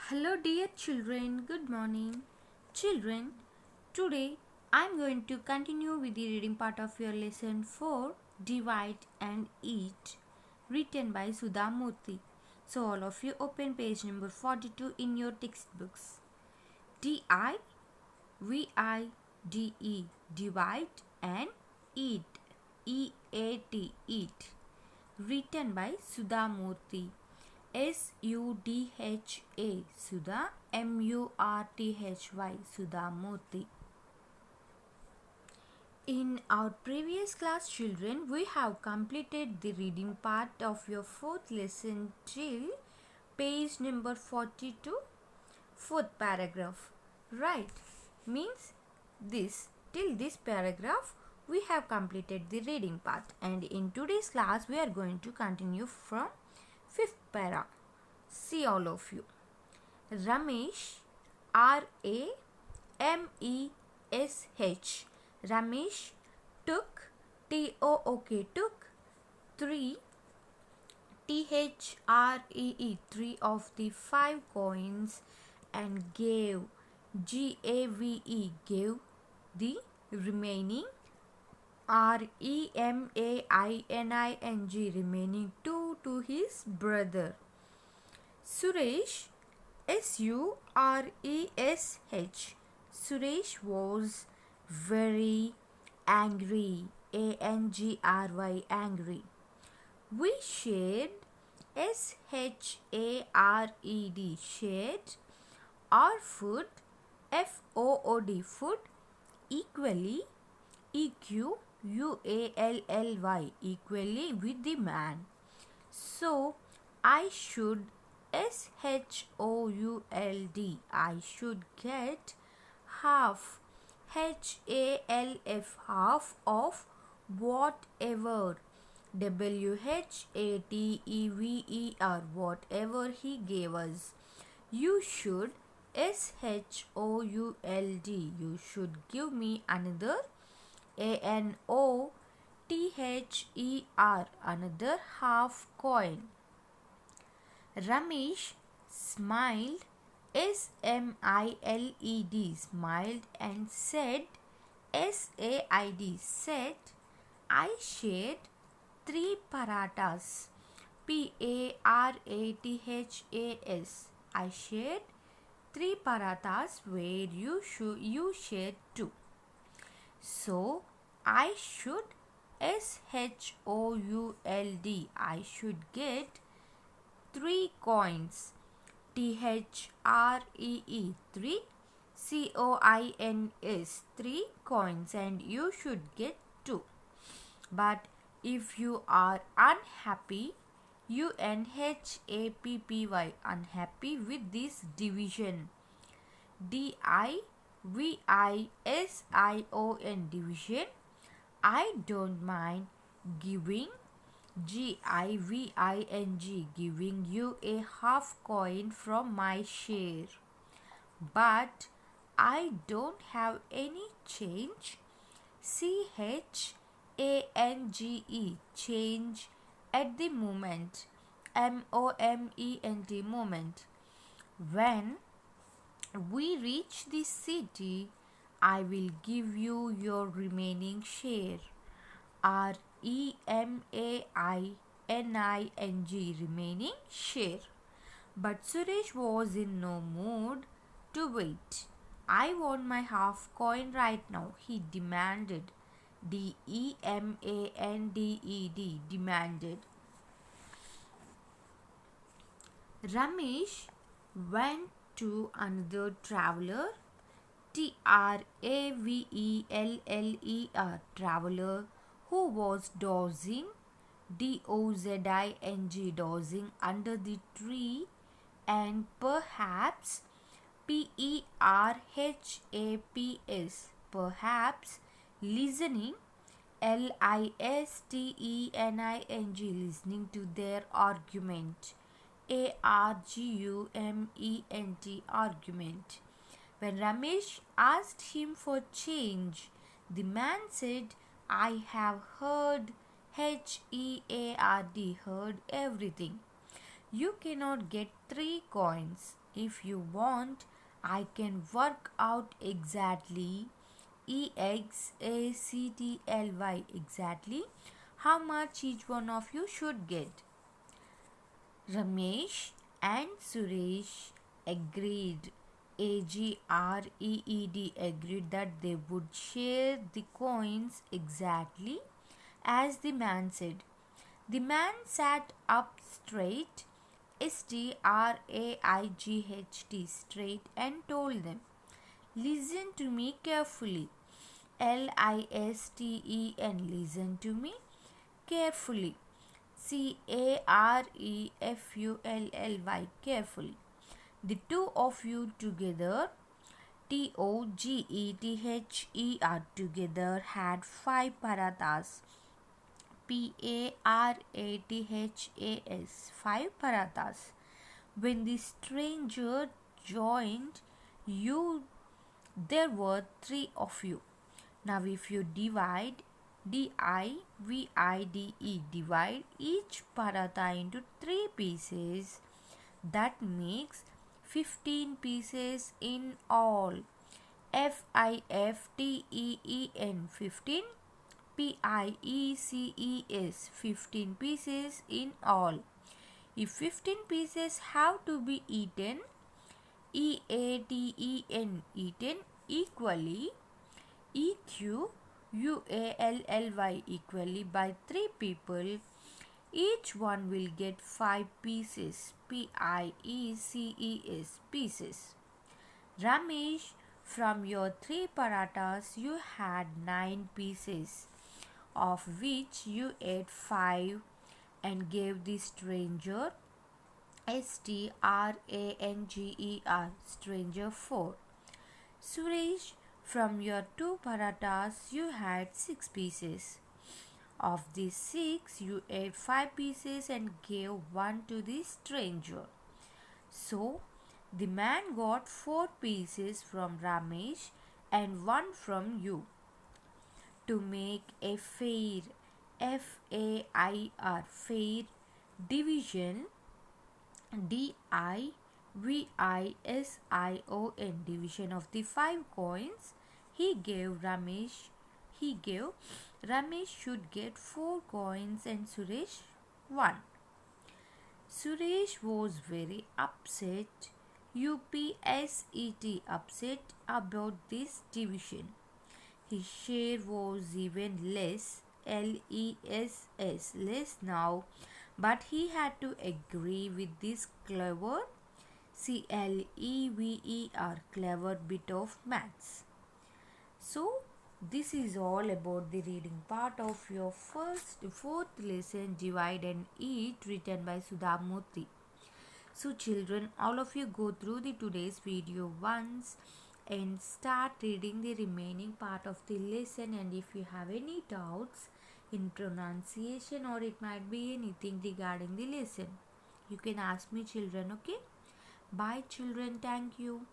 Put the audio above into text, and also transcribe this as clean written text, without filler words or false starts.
Hello, dear children. Good morning. Children, today I am going to continue with the reading part of your lesson 4 Divide and Eat, written by Sudha Murthy. So, all of you open page number 42 in your textbooks. D-I-V-I-D-E, divide and eat, E-A-T, eat, written by Sudha Murthy. Sudha, Sudha, Murthy, Sudha Murthy. In our previous class, children, we have completed the reading part of your fourth lesson till page number 42, fourth paragraph. Right? Means this, till this paragraph, we have completed the reading part. And in today's class, we are going to continue from fifth para. See all of you. Ramesh, Ramesh, Ramesh took, took 3 three of the 5 coins and gave, gave the remaining remaining 2 to his brother. Suresh, Suresh was very angry, angry. We shared, shared our food, food equally, equally with the man. So I should, I should get half, half of whatever, whatever he gave us. You should, you should give me another, another half coin. Ramesh smiled, smiled and said, said, I shared 3 paratas, paratas. I shared 3 paratas where you shared 2. So I should, I should get 3 coins, 3, coins, 3 coins, and you should get 2. But if you are unhappy, unhappy with this division, division, I don't mind giving, giving you a half coin from my share. But I don't have any change, change at the moment, moment. When we reach the city, I will give you your remaining share. Remaining share. But Suresh was in no mood to wait. I want my half coin right now, he demanded. Demanded. Ramesh went to another traveler, traveler, who was dozing, dozing under the tree, and perhaps, perhaps listening, listening to their argument, argument. When Ramesh asked him for change, the man said, I have heard, heard everything. You cannot get 3 coins. If you want, I can work out exactly exactly how much each one of you should get. Ramesh and Suresh agreed. Agreed that they would share the coins exactly as the man said. The man sat up straight, straight, and told them, "Listen to me carefully. Listen to me carefully. Carefully. The two of you together, together had 5 parathas. Parathas. 5 parathas. When the stranger joined you, there were 3 of you. Now, if you divide divide each paratha into 3 pieces, that makes 15 pieces in all. 15 PIECES 15 pieces in all. If 15 pieces have to be eaten eaten equally equally by 3 people, each one will get 5 pieces. Pieces. Ramesh, from your 3 parathas you had 9 pieces, of which you ate 5 and gave the stranger stranger 4. Suresh, from your 2 parathas you had 6 pieces. Of these 6 you ate 5 pieces and gave 1 to the stranger. So the man got 4 pieces from Ramesh and 1 from you. To make a fair fair division, division of the 5 coins, he gave Ramesh should get 4 coins and Suresh 1. Suresh was very upset, upset about this division. His share was even less, less now, but he had to agree with this clever, clever bit of maths. So, this is all about the reading part of your fourth lesson, Divide and Eat, written by Sudha Murthy. So, children, all of you go through the today's video once and start reading the remaining part of the lesson. And if you have any doubts in pronunciation or it might be anything regarding the lesson, you can ask me, children. Okay, bye children, thank you.